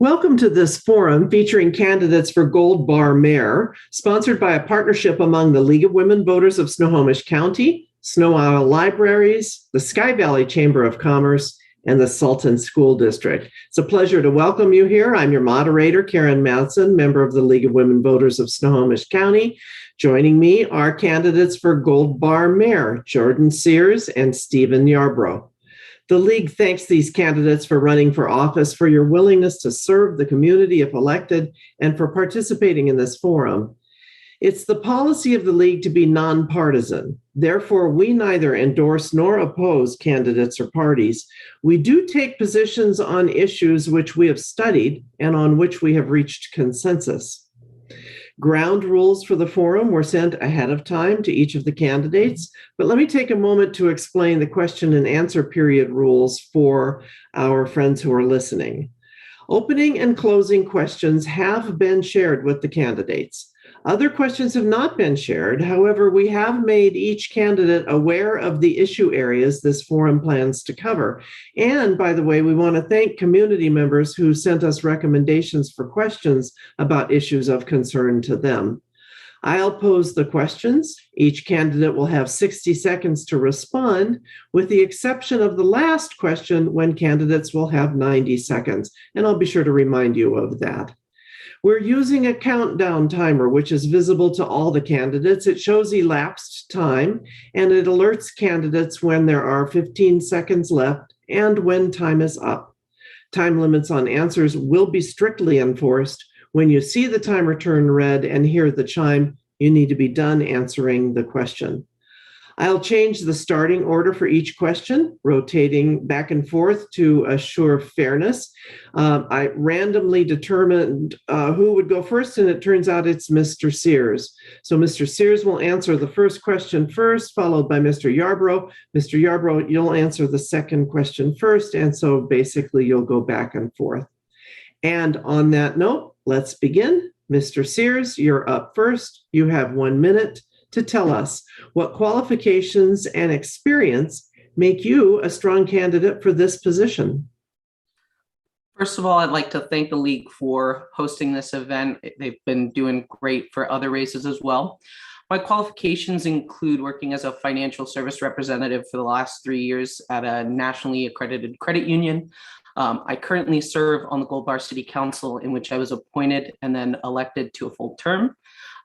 Welcome to this forum featuring candidates for Gold Bar Mayor, sponsored by a partnership among the League of Women Voters of Snohomish County, Snow Isle Libraries, the Sky Valley Chamber of Commerce, and the Sultan School District. It's a pleasure to welcome you here. I'm your moderator, Karen Madsen, member of the League of Women Voters of Snohomish County. Joining me are candidates for Gold Bar Mayor, Jordan Sears and Stephen Yarbrough. The League thanks these candidates for running for office, for your willingness to serve the community if elected, and for participating in this forum. It's the policy of the League to be nonpartisan. Therefore, we neither endorse nor oppose candidates or parties. We do take positions on issues which we have studied and on which we have reached consensus. Ground rules for the forum were sent ahead of time to each of the candidates, but let me take a moment to explain the question and answer period rules for our friends who are listening. Opening and closing questions have been shared with the candidates. Other questions have not been shared. However, we have made each candidate aware of the issue areas this forum plans to cover. And by the way, we want to thank community members who sent us recommendations for questions about issues of concern to them. I'll pose the questions. Each candidate will have 60 seconds to respond, with the exception of the last question when candidates will have 90 seconds. And I'll be sure to remind you of that. We're using a countdown timer, which is visible to all the candidates. It shows elapsed time, and it alerts candidates when there are 15 seconds left and when time is up. Time limits on answers will be strictly enforced. When you see the timer turn red and hear the chime, you need to be done answering the question. I'll change the starting order for each question, rotating back and forth to assure fairness. I randomly determined who would go first, and it turns out it's Mr. Sears. So Mr. Sears will answer the first question first, followed by Mr. Yarbrough. Mr. Yarbrough, you'll answer the second question first, and so basically you'll go back and forth. And on that note, let's begin. Mr. Sears, you're up first. You have 1 minute to tell us what qualifications and experience make you a strong candidate for this position. First of all, I'd like to thank the League for hosting this event. They've been doing great for other races as well. My qualifications include working as a financial service representative for the last 3 years at a nationally accredited credit union. I currently serve on the Gold Bar City Council, in which I was appointed and then elected to a full term.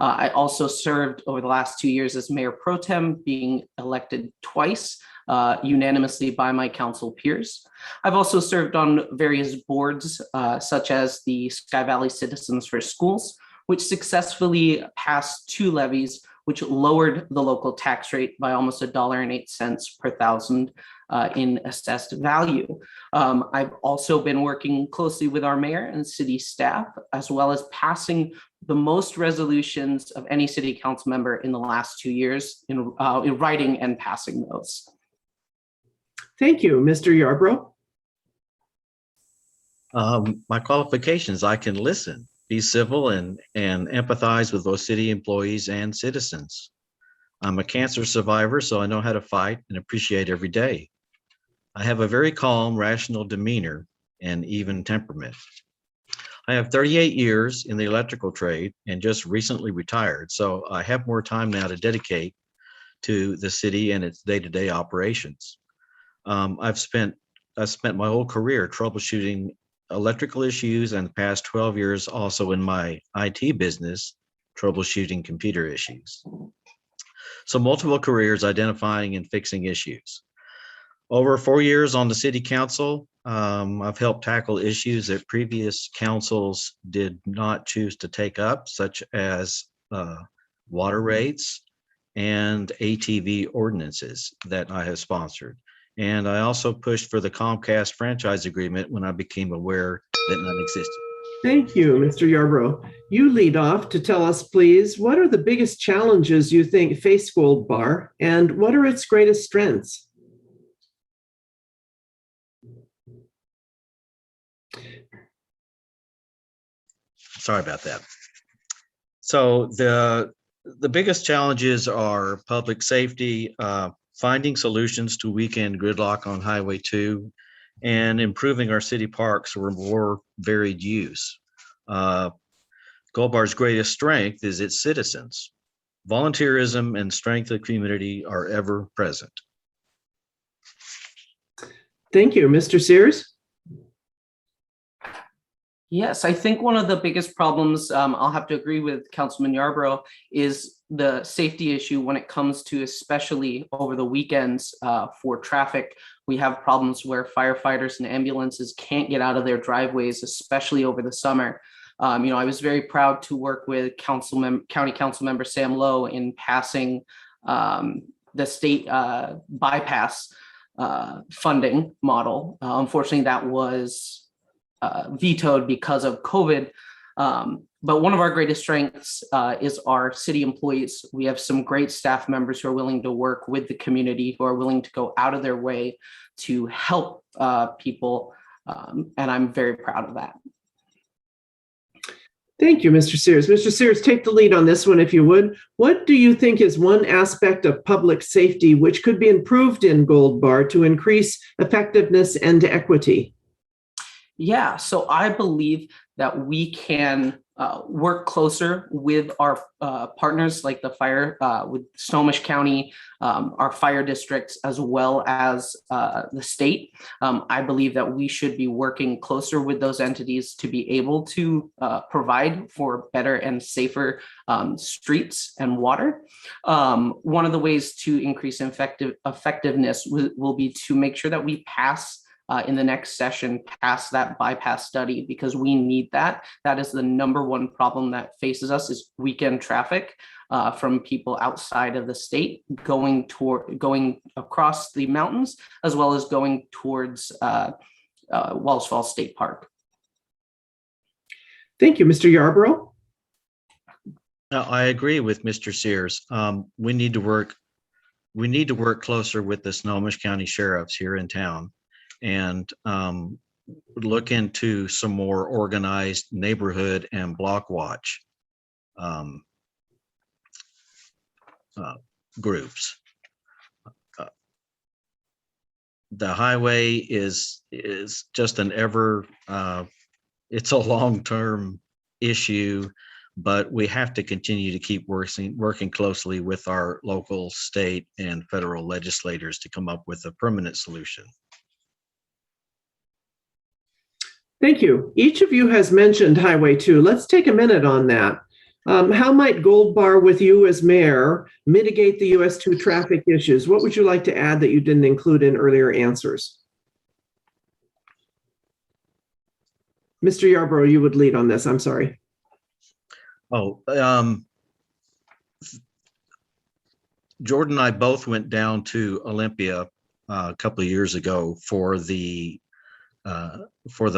I also served over the last 2 years as Mayor Pro Tem, being elected twice unanimously by my council peers. I've also served on various boards, such as the Sky Valley Citizens for Schools, which successfully passed 2 levies, which lowered the local tax rate by almost $1.08 per thousand in assessed value. I've also been working closely with our mayor and city staff, as well as passing the most resolutions of any city council member in the last 2 years in writing and passing those. Thank you, Mr. Yarbrough. My qualifications: I can listen, be civil, and empathize with both city employees and citizens. I'm a cancer survivor, so I know how to fight and appreciate every day. I have a very calm, rational demeanor and even temperament. I have 38 years in the electrical trade and just recently retired, so I have more time now to dedicate to the city and its day-to-day operations. I've spent my whole career troubleshooting electrical issues, and the past 12 years also in my IT business, troubleshooting computer issues. So multiple careers identifying and fixing issues. Over 4 years on the city council, I've helped tackle issues that previous councils did not choose to take up, such as water rates and ATV ordinances that I have sponsored. And I also pushed for the Comcast franchise agreement when I became aware that none existed. Thank you, Mr. Yarbrough. You lead off to tell us, please, what are the biggest challenges you think face Gold Bar, and what are its greatest strengths? Sorry about that. So the biggest challenges are public safety, finding solutions to weekend gridlock on Highway 2, and improving our city parks for more varied use. Gold Bar's greatest strength is its citizens. Volunteerism and strength of community are ever present. Thank you. Mr. Sears? Yes, I think one of the biggest problems, I'll have to agree with Councilman Yarbrough, is the safety issue when it comes to, especially over the weekends for traffic. We have problems where firefighters and ambulances can't get out of their driveways, especially over the summer. I was very proud to work with County Council Member Sam Lowe in passing the state bypass funding model. Unfortunately, that was vetoed because of COVID. But one of our greatest strengths is our city employees. We have some great staff members who are willing to work with the community, who are willing to go out of their way to help people. And I'm very proud of that. Thank you, Mr. Sears. Mr. Sears, take the lead on this one, if you would. What do you think is one aspect of public safety which could be improved in Gold Bar to increase effectiveness and equity? Yeah, so I believe that we can work closer with our partners like the fire, with Snohomish County, our fire districts, as well as the state. I believe that we should be working closer with those entities to be able to provide for better and safer streets and water. One of the ways to increase effectiveness will be to make sure that we pass in the next session pass that bypass study, because we need that. That is the number one problem that faces us, is weekend traffic from people outside of the state going across the mountains, as well as going towards Walls Falls State Park. Thank you, Mr. Yarbrough. I agree with Mr. Sears. We need to work closer with the Snohomish County sheriffs here in town, and look into some more organized neighborhood and block watch groups. The highway is just it's a long-term issue, but we have to continue to keep working closely with our local, state, and federal legislators to come up with a permanent solution. Thank you. Each of you has mentioned Highway 2. Let's take a minute on that. How might Gold Bar, with you as mayor, mitigate the US 2 traffic issues? What would you like to add that you didn't include in earlier answers? Mr. Yarbrough, you would lead on this. I'm sorry. Jordan and I both went down to Olympia a couple of years ago for the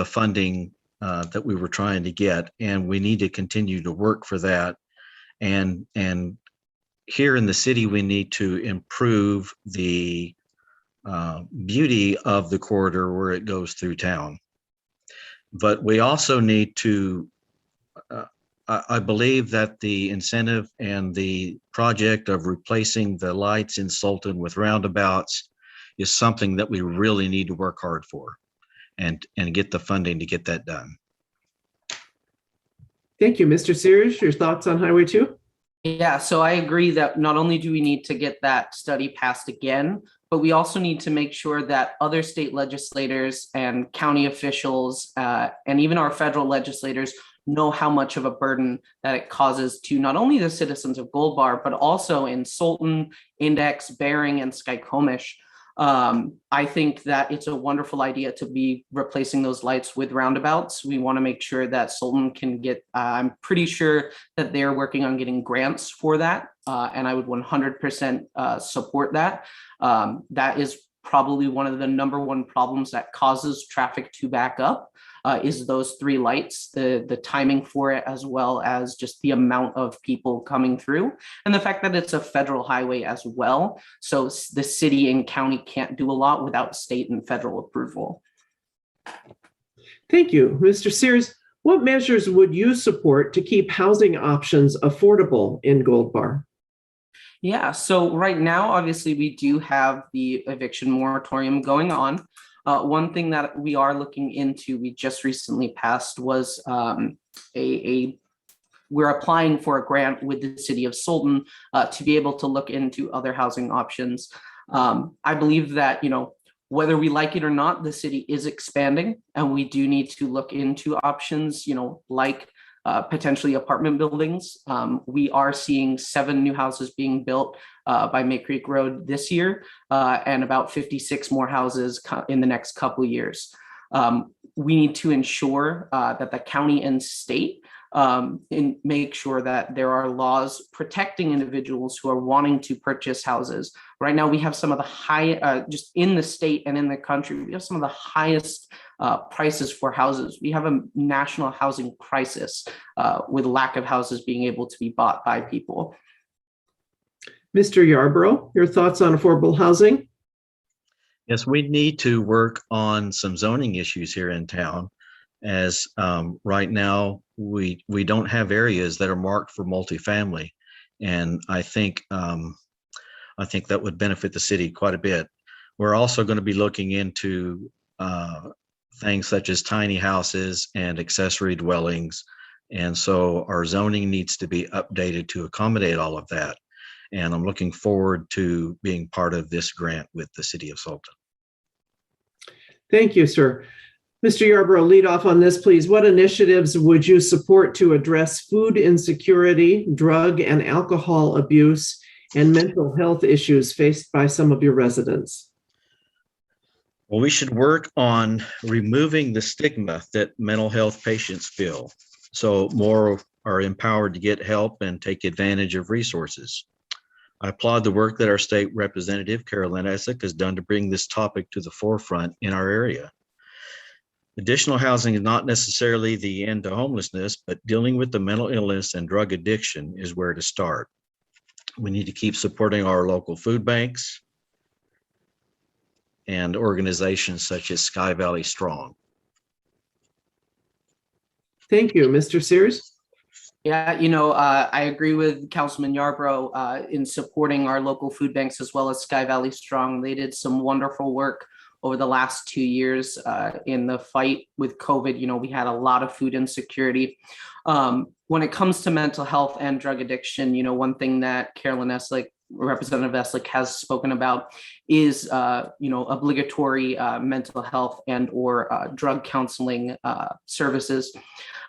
funding that we were trying to get, and we need to continue to work for that. And here in the city, we need to improve the beauty of the corridor where it goes through town. But we also need to, I believe that the incentive and the project of replacing the lights in Sultan with roundabouts is something that we really need to work hard for, and get the funding to get that done. Thank you. Mr. Sears, your thoughts on Highway 2? Yeah, so I agree that not only do we need to get that study passed again, but we also need to make sure that other state legislators and county officials and even our federal legislators know how much of a burden that it causes to not only the citizens of Gold Bar, but also in Sultan, Index, Bering, and Skykomish. I think that it's a wonderful idea to be replacing those lights with roundabouts. We want to make sure that Sultan can get, I'm pretty sure that they're working on getting grants for that. And I would 100% support that. That is probably one of the number one problems that causes traffic to back up, is those three lights, the timing for it, as well as just the amount of people coming through, and the fact that it's a federal highway as well. So the city and county can't do a lot without state and federal approval. Thank you. Mr. Sears, what measures would you support to keep housing options affordable in Gold Bar? Yeah, so right now, obviously, we do have the eviction moratorium going on. One thing that we are looking into, we just recently passed, was we're applying for a grant with the city of Sultan to be able to look into other housing options. I believe that, whether we like it or not, the city is expanding, and we do need to look into options, like potentially apartment buildings. We are seeing 7 new houses being built by May Creek Road this year, and about 56 more houses in the next couple of years. We need to ensure that the county and state and make sure that there are laws protecting individuals who are wanting to purchase houses. Right now, we have some of the high, just in the state and in the country, we have some of the highest prices for houses. We have a national housing crisis with lack of houses being able to be bought by people. Mr. Yarbrough, your thoughts on affordable housing? Yes, we need to work on some zoning issues here in town, as right now we don't have areas that are marked for multifamily, and I think that would benefit the city quite a bit. We're also going to be looking into things such as tiny houses and accessory dwellings, and so our zoning needs to be updated to accommodate all of that. And I'm looking forward to being part of this grant with the city of Sultan. Thank you, sir. Mr. Yarbrough, lead off on this, please. What initiatives would you support to address food insecurity, drug and alcohol abuse, and mental health issues faced by some of your residents? Well, we should work on removing the stigma that mental health patients feel, so more are empowered to get help and take advantage of resources. I applaud the work that our state representative, Carolyn Essick, has done to bring this topic to the forefront in our area. Additional housing is not necessarily the end to homelessness, but dealing with the mental illness and drug addiction is where to start. We need to keep supporting our local food banks and organizations such as Sky Valley Strong. Thank you. Mr. Sears? Yeah, I agree with Councilman Yarbrough in supporting our local food banks as well as Sky Valley Strong. They did some wonderful work over the last 2 years in the fight with COVID. We had a lot of food insecurity. When it comes to mental health and drug addiction, one thing that Carolyn Essick, Representative Essick, has spoken about is, obligatory mental health and or drug counseling services.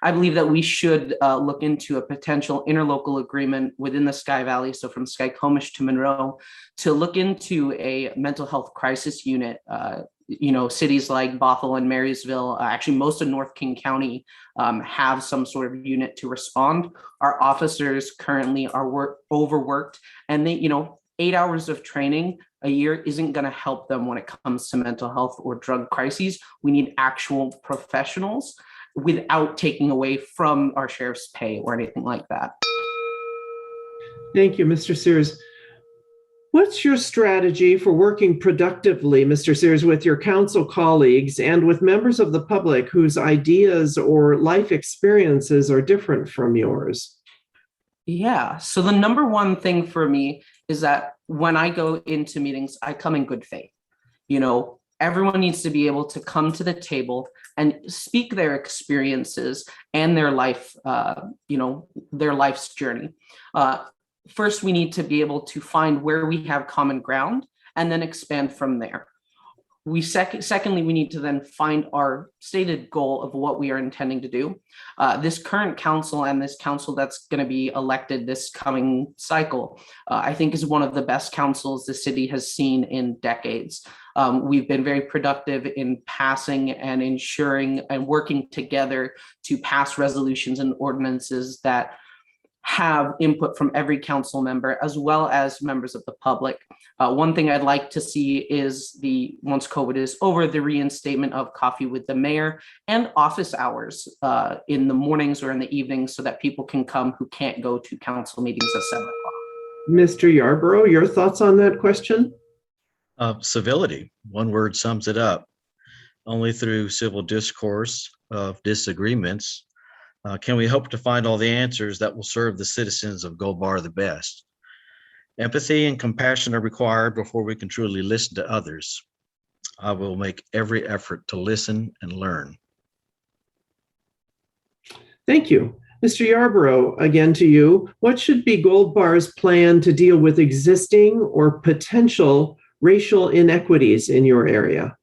I believe that we should look into a potential interlocal agreement within the Sky Valley, so from Skycomish to Monroe, to look into a mental health crisis unit. Cities like Bothell and Marysville, actually most of North King County, have some sort of unit to respond. Our officers currently are overworked, and they, 8 hours of training a year isn't going to help them when it comes to mental health or drug crises. We need actual professionals without taking away from our sheriff's pay or anything like that. Thank you, Mr. Sears. What's your strategy for working productively, Mr. Sears, with your council colleagues and with members of the public whose ideas or life experiences are different from yours? Yeah, so the number one thing for me is that when I go into meetings, I come in good faith. Everyone needs to be able to come to the table and speak their experiences and their life, their life's journey. First, we need to be able to find where we have common ground and then expand from there. Secondly, we need to then find our stated goal of what we are intending to do. This current council and this council that's going to be elected this coming cycle, I think is one of the best councils the city has seen in decades. We've been very productive in passing and ensuring and working together to pass resolutions and ordinances that have input from every council member as well as members of the public. One thing I'd like to see is once COVID is over, the reinstatement of coffee with the mayor and office hours in the mornings or in the evenings so that people can come who can't go to council meetings at 7 o'clock. Mr. Yarbrough, your thoughts on that question? Civility, one word sums it up. Only through civil discourse of disagreements can we hope to find all the answers that will serve the citizens of Gold Bar the best. Empathy and compassion are required before we can truly listen to others. I will make every effort to listen and learn. Thank you. Mr. Yarbrough, again to you. What should be Gold Bar's plan to deal with existing or potential racial inequities in your area?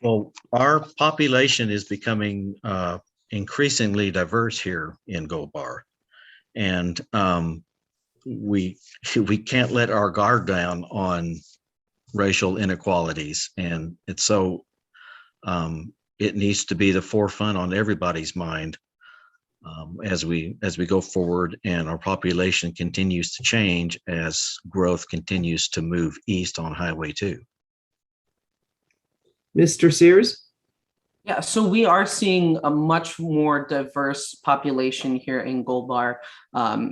Well, our population is becoming increasingly diverse here in Gold Bar, and we can't let our guard down on racial inequalities, and it's so it needs to be the forefront on everybody's mind as we go forward, and our population continues to change as growth continues to move east on Highway 2. Mr. Sears? Yeah, so we are seeing a much more diverse population here in Gold Bar,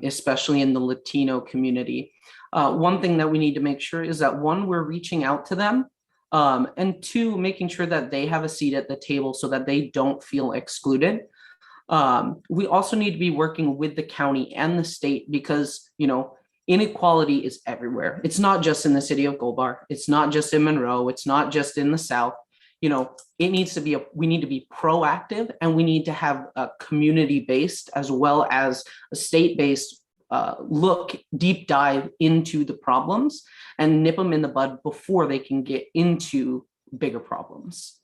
especially in the Latino community. One thing that we need to make sure is that, one, we're reaching out to them, and two, making sure that they have a seat at the table so that they don't feel excluded. We also need to be working with the county and the state because, inequality is everywhere. It's not just in the city of Gold Bar. It's not just in Monroe. It's not just in the South. It needs to be we need to be proactive, and we need to have a community-based as well as a state-based deep dive into the problems and nip them in the bud before they can get into bigger problems.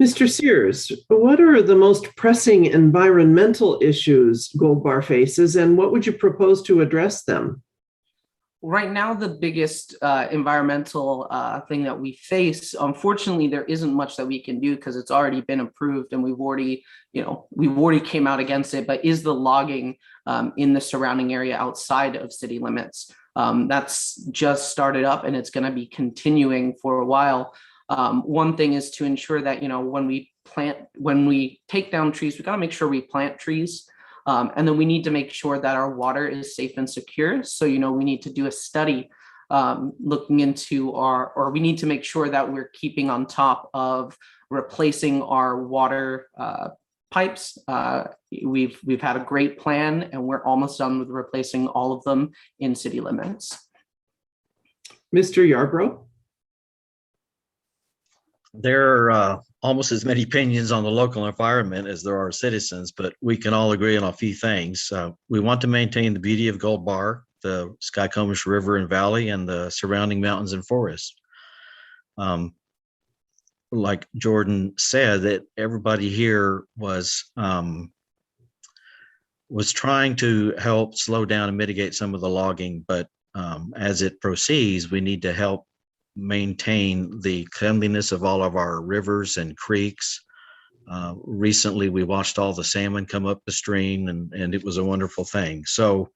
Mr. Sears, what are the most pressing environmental issues Gold Bar faces, and what would you propose to address them? Right now, the biggest environmental thing that we face, unfortunately, there isn't much that we can do because it's already been approved and we've already came out against it, but is the logging in the surrounding area outside of city limits. That's just started up and it's going to be continuing for a while. One thing is to ensure that, when we take down trees, we got to make sure we plant trees. And then we need to make sure that our water is safe and secure. So, we need to do a study looking into we need to make sure that we're keeping on top of replacing our water pipes. We've had a great plan and we're almost done with replacing all of them in city limits. Mr. Yarbrough? There are almost as many opinions on the local environment as there are citizens, but we can all agree on a few things. We want to maintain the beauty of Gold Bar, the Skycomish River and Valley, and the surrounding mountains and forests. Like Jordan said, that everybody here was trying to help slow down and mitigate some of the logging, but as it proceeds, we need to help maintain the cleanliness of all of our rivers and creeks. Recently, we watched all the salmon come up the stream, and it was a wonderful thing. So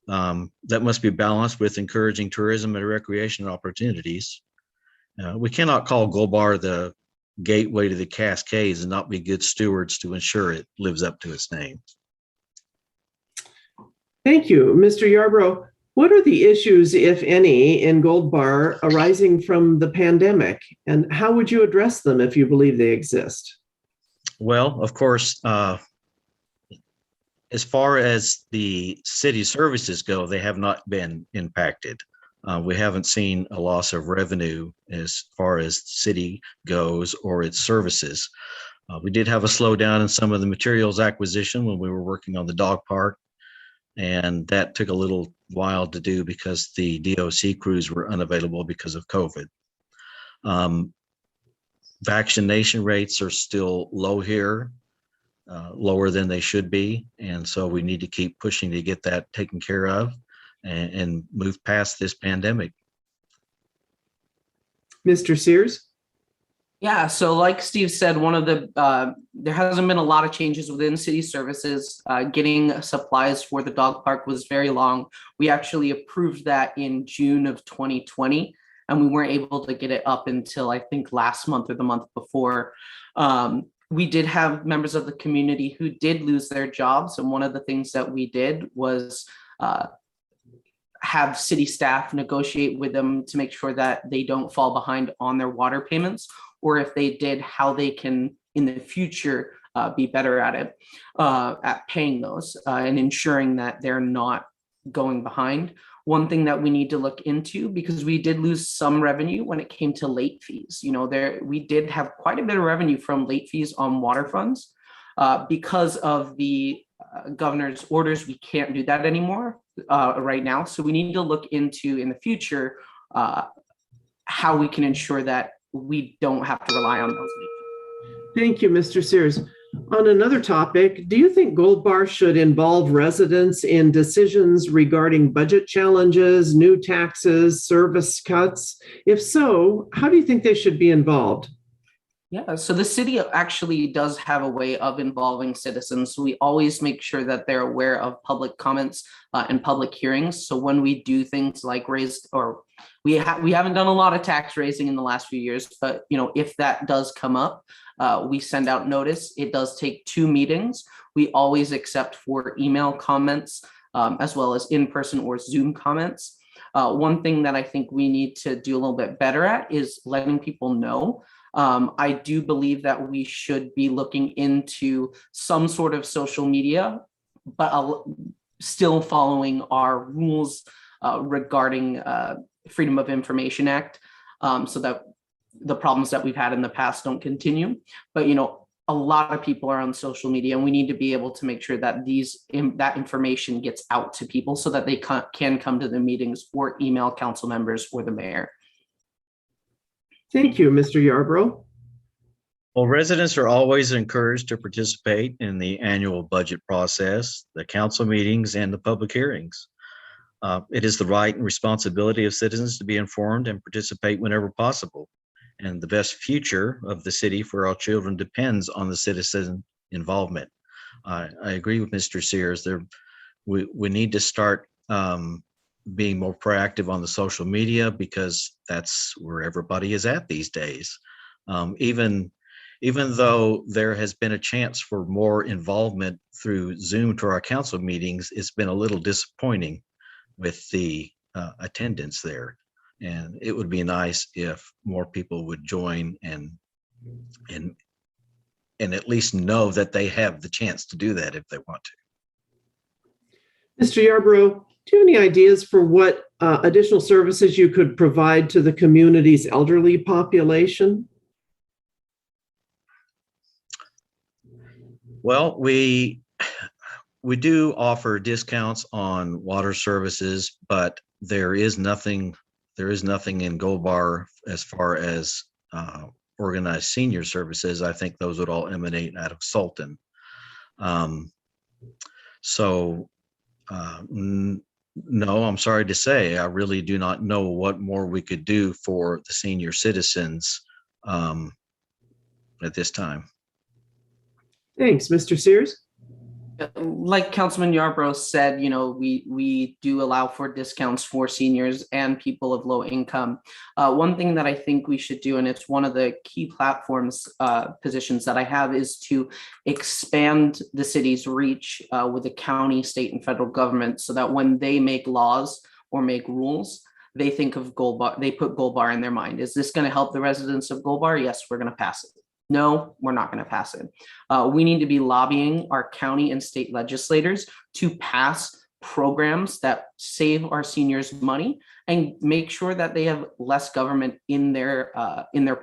that must be balanced with encouraging tourism and recreation opportunities. We cannot call Gold Bar the gateway to the Cascades and not be good stewards to ensure it lives up to its name. Thank you. Mr. Yarbrough, what are the issues, if any, in Gold Bar arising from the pandemic, and how would you address them if you believe they exist? Well, of course, as far as the city services go, they have not been impacted. We haven't seen a loss of revenue as far as city goes or its services. We did have a slowdown in some of the materials acquisition when we were working on the dog park, and that took a little while to do because the DOC crews were unavailable because of COVID. Vaccination rates are still low here, lower than they should be, and so we need to keep pushing to get that taken care of and move past this pandemic. Mr. Sears? Yeah, so like Steve said, there hasn't been a lot of changes within city services. Getting supplies for the dog park was very long. We actually approved that in June of 2020, and we weren't able to get it up until I think last month or the month before. We did have members of the community who did lose their jobs, and one of the things that we did was have city staff negotiate with them to make sure that they don't fall behind on their water payments, or if they did, how they can in the future be better at it, at paying those and ensuring that they're not going behind. one thing that we need to look into, because we did lose some revenue when it came to late fees. We did have quite a bit of revenue from late fees on water funds. Because of the governor's orders, we can't do that anymore right now. So we need to look into in the future how we can ensure that we don't have to rely on those late fees. Thank you, Mr. Sears. On another topic, do you think Gold Bar should involve residents in decisions regarding budget challenges, new taxes, service cuts? If so, how do you think they should be involved? Yeah, so the city actually does have a way of involving citizens. We always make sure that they're aware of public comments and public hearings. So when we do things like we haven't done a lot of tax raising in the last few years, but if that does come up, we send out notice. It does take 2 meetings. We always accept for email comments as well as in-person or Zoom comments. One thing that I think we need to do a little bit better at is letting people know. I do believe that we should be looking into some sort of social media, but still following our rules regarding Freedom of Information Act, so that the problems that we've had in the past don't continue. But a lot of people are on social media, and we need to be able to make sure that that information gets out to people so that they can come to the meetings or email council members or the mayor. Thank you, Mr. Yarbrough. Well, residents are always encouraged to participate in the annual budget process, the council meetings, and the public hearings. It is the right and responsibility of citizens to be informed and participate whenever possible. And the best future of the city for our children depends on the citizen involvement. I agree with Mr. Sears. We need to start being more proactive on the social media, because that's where everybody is at these days. Even though there has been a chance for more involvement through Zoom to our council meetings, it's been a little disappointing with the attendance there. And it would be nice if more people would join and at least know that they have the chance to do that if they want to. Mr. Yarbrough, do you have any ideas for what additional services you could provide to the community's elderly population? Well, we do offer discounts on water services, but there is nothing in Gold Bar as far as organized senior services. I think those would all emanate out of Sultan. No, I'm sorry to say, I really do not know what more we could do for the senior citizens at this time. Thanks, Mr. Sears. Like Councilman Yarbrough said, we do allow for discounts for seniors and people of low income. One thing that I think we should do, and it's one of the key platforms positions that I have, is to expand the city's reach with the county, state, and federal government, so that when they make laws or make rules, they think of Gold Bar, they put Gold Bar in their mind. Is this going to help the residents of Gold Bar? Yes, we're going to pass it. No, we're not going to pass it. We need to be lobbying our county and state legislators to pass programs that save our seniors money and make sure that they have less government in their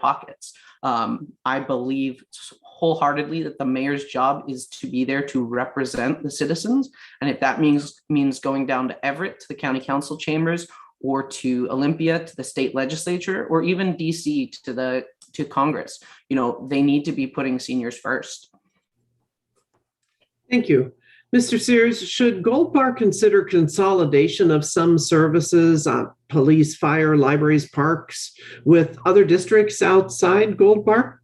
pockets. I believe wholeheartedly that the mayor's job is to be there to represent the citizens. And if that means going down to Everett, to the county council chambers, or to Olympia, to the state legislature, or even DC to Congress, they need to be putting seniors first. Thank you. Mr. Sears, should Gold Bar consider consolidation of some services, police, fire, libraries, parks, with other districts outside Gold Bar?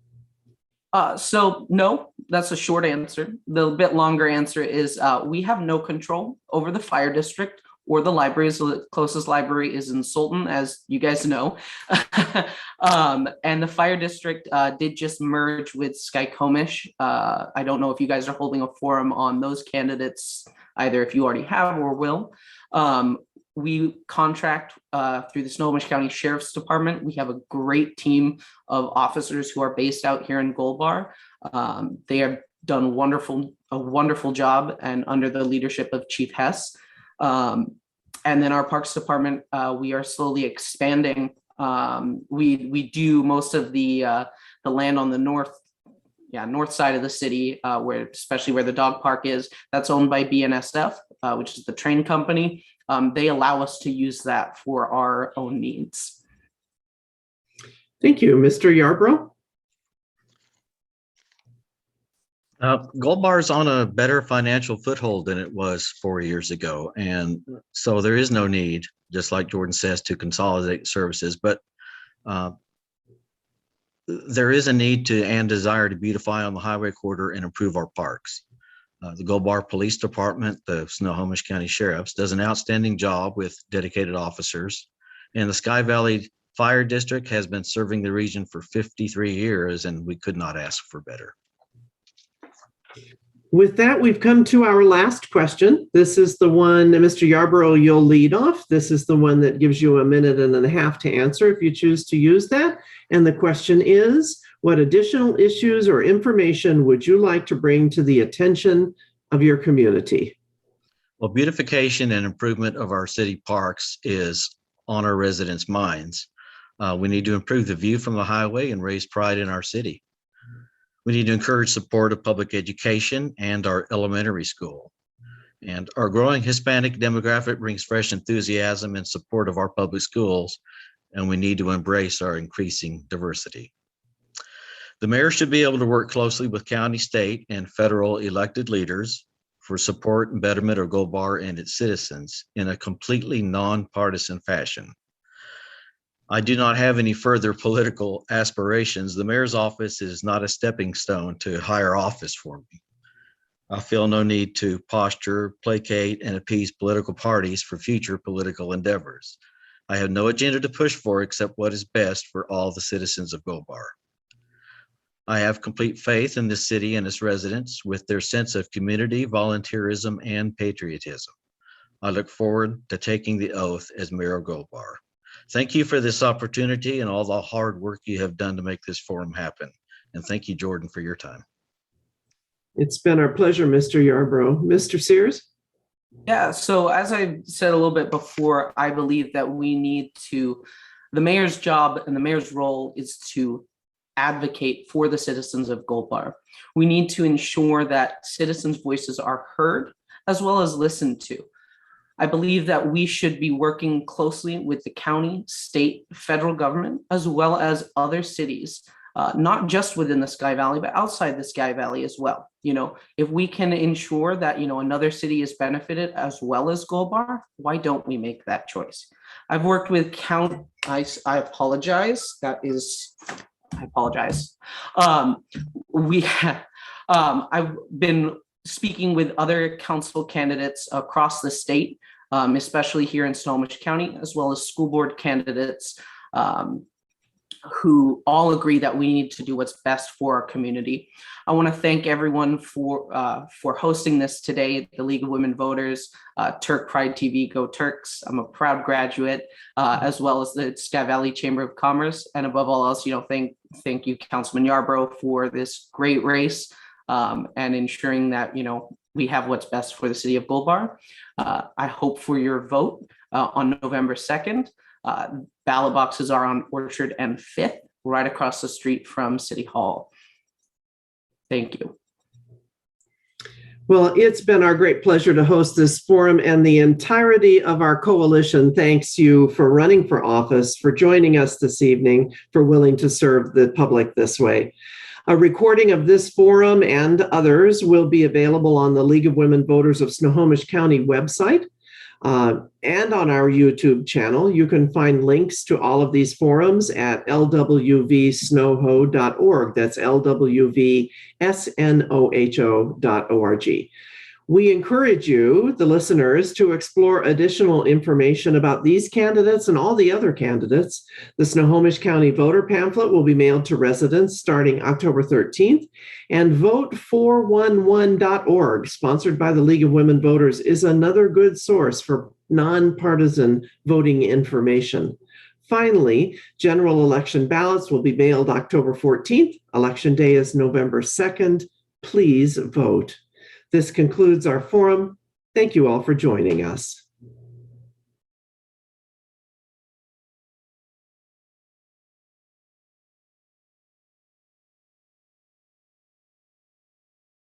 So no, that's a short answer. The bit longer answer is we have no control over the fire district or the libraries. The closest library is in Sultan, as you guys know. And the fire district did just merge with Skycomish. I don't know if you guys are holding a forum on those candidates, either if you already have or will. We contract through the Snohomish County Sheriff's Department. We have a great team of officers who are based out here in Gold Bar. They have done a wonderful job, and under the leadership of Chief Hess. And then our Parks Department, we are slowly expanding. We do most of the land on the north side of the city, especially where the dog park is. That's owned by BNSF, which is the train company. They allow us to use that for our own needs. Thank you. Mr. Yarbrough? Gold Bar is on a better financial foothold than it was 4 years ago. And so there is no need, just like Jordan says, to consolidate services. But there is a need to and desire to beautify on the highway corridor and improve our parks. The Gold Bar Police Department, the Snohomish County Sheriffs, does an outstanding job with dedicated officers. And the Sky Valley Fire District has been serving the region for 53 years, and we could not ask for better. With that, we've come to our last question. This is the one, Mr. Yarbrough, you'll lead off. This is the one that gives you a minute and a half to answer if you choose to use that. And the question is, what additional issues or information would you like to bring to the attention of your community? Well, beautification and improvement of our city parks is on our residents' minds. We need to improve the view from the highway and raise pride in our city. We need to encourage support of public education and our elementary school. And our growing Hispanic demographic brings fresh enthusiasm in support of our public schools, and we need to embrace our increasing diversity. The mayor should be able to work closely with county, state, and federal elected leaders for support and betterment of Gold Bar and its citizens in a completely nonpartisan fashion. I do not have any further political aspirations. The mayor's office is not a stepping stone to higher office for me. I feel no need to posture, placate, and appease political parties for future political endeavors. I have no agenda to push for except what is best for all the citizens of Gold Bar. I have complete faith in this city and its residents with their sense of community, volunteerism, and patriotism. I look forward to taking the oath as mayor of Gold Bar. Thank you for this opportunity and all the hard work you have done to make this forum happen. And thank you, Jordan, for your time. It's been our pleasure, Mr. Yarbrough. Mr. Sears? Yeah, so as I said a little bit before, I believe that the mayor's job and the mayor's role is to advocate for the citizens of Gold Bar. We need to ensure that citizens' voices are heard as well as listened to. I believe that we should be working closely with the county, state, federal government, as well as other cities, not just within the Sky Valley, but outside the Sky Valley as well. If we can ensure that, another city is benefited as well as Gold Bar, why don't we make that choice? I've worked with I apologize. I've been speaking with other council candidates across the state, especially here in Snohomish County, as well as school board candidates who all agree that we need to do what's best for our community. I want to thank everyone for hosting this today, the League of Women Voters, Turk Pride TV, Go Turks. I'm a proud graduate, as well as the Sky Valley Chamber of Commerce. And above all else, thank you, Councilman Yarbrough, for this great race and ensuring that, we have what's best for the city of Gold Bar. I hope for your vote on November 2nd. Ballot boxes are on Orchard and 5th, right across the street from City Hall. Thank you. Well, it's been our great pleasure to host this forum, and the entirety of our coalition thanks you for running for office, for joining us this evening, for willing to serve the public this way. A recording of this forum and others will be available on the League of Women Voters of Snohomish County website and on our YouTube channel. You can find links to all of these forums at lwvsnoho.org. That's lwvsnoho.org. We encourage you, the listeners, to explore additional information about these candidates and all the other candidates. The Snohomish County voter pamphlet will be mailed to residents starting October 13th. And vote411.org, sponsored by the League of Women Voters, is another good source for nonpartisan voting information. Finally, general election ballots will be mailed October 14th. Election day is November 2nd. Please vote. This concludes our forum. Thank you all for joining us.